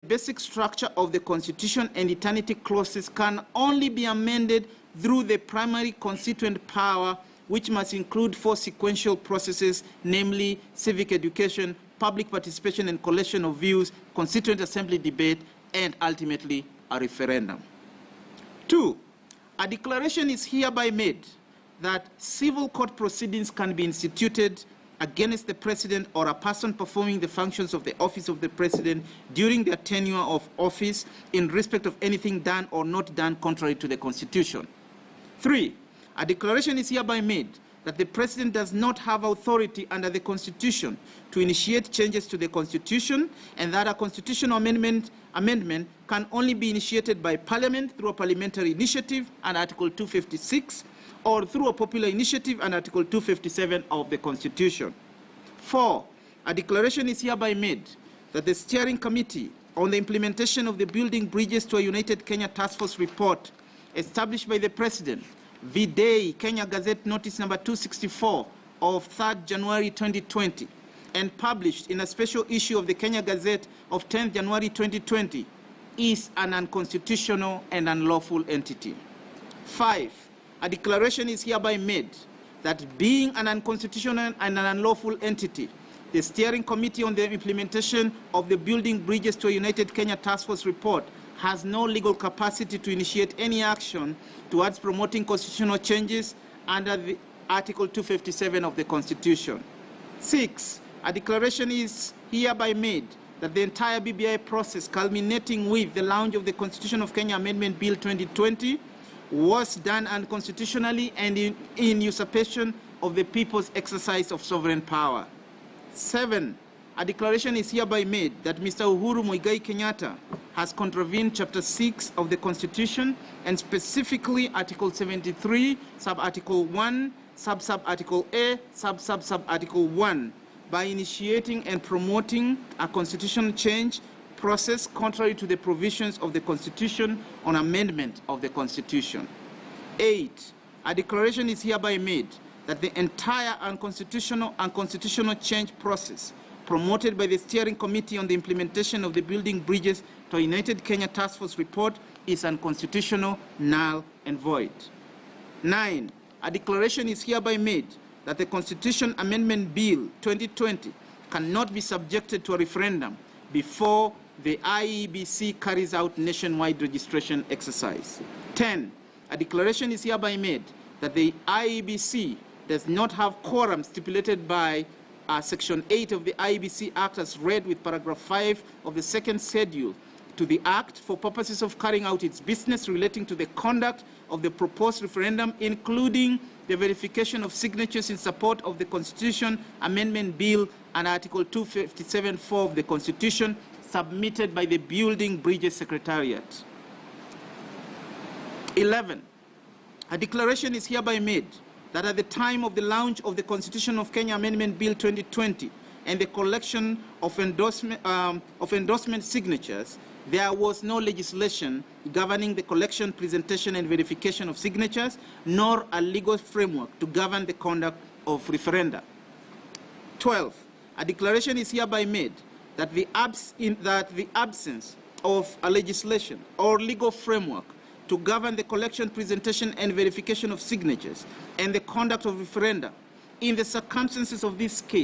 basic structure of the Constitution and eternity clauses can only be amended through the primary constituent power, which must include 4 sequential processes, namely civic education, public participation and collection of views, constituent assembly debate, and ultimately a referendum. 2, a declaration is hereby made that civil court proceedings can be instituted against the President or a person performing the functions of the office of the President during their tenure of office in respect of anything done or not done contrary to the Constitution. 3, a declaration is hereby made that the President does not have authority under the Constitution to initiate changes to the Constitution, and that a constitutional amendment can only be initiated by Parliament through a parliamentary initiative and Article 256, or through a popular initiative and Article 257 of the Constitution. 4, a declaration is hereby made that the Steering Committee on the implementation of the Building Bridges to a United Kenya Task Force report established by the President, V-Day, Kenya Gazette Notice number 264 of 3rd January 2020, and published in a special issue of the Kenya Gazette of 10th January 2020, is an unconstitutional and unlawful entity. 5, a declaration is hereby made that being an unconstitutional and an unlawful entity, the Steering Committee on the implementation of the Building Bridges to a United Kenya Task Force report has no legal capacity to initiate any action towards promoting constitutional changes under the Article 257 of the Constitution. 6, a declaration is hereby made that the entire BBI process culminating with the launch of the Constitution of Kenya Amendment Bill 2020 was done unconstitutionally and in usurpation of the people's exercise of sovereign power. 7, a declaration is hereby made that Mr. Uhuru Muigai Kenyatta has contravened Chapter 6 of the Constitution, and specifically Article 73, Sub-Article 1, Sub-Article A, Sub-Article 1, by initiating and promoting a constitutional change process contrary to the provisions of the Constitution on amendment of the Constitution. 8, a declaration is hereby made that the entire unconstitutional change process promoted by the Steering Committee on the implementation of the Building Bridges to a United Kenya Task Force report is unconstitutional, null, and void. 9, a declaration is hereby made that the Constitution Amendment Bill 2020 cannot be subjected to a referendum before the IEBC carries out nationwide registration exercise. 10, a declaration is hereby made that the IEBC does not have quorum stipulated by Section 8 of the IEBC Act as read with Paragraph 5 of the second schedule to the Act for purposes of carrying out its business relating to the conduct of the proposed referendum, including the verification of signatures in support of the Constitution Amendment Bill and Article 257(4) of the Constitution submitted by the Building Bridges Secretariat. 11, a declaration is hereby made that at the time of the launch of the Constitution of Kenya Amendment Bill 2020 and the collection of endorsement signatures, there was no legislation governing the collection, presentation, and verification of signatures, nor a legal framework to govern the conduct of referenda. 12, a declaration is hereby made that the absence of a legislation or legal framework to govern the collection, presentation, and verification of signatures and the conduct of referenda in the circumstances of this case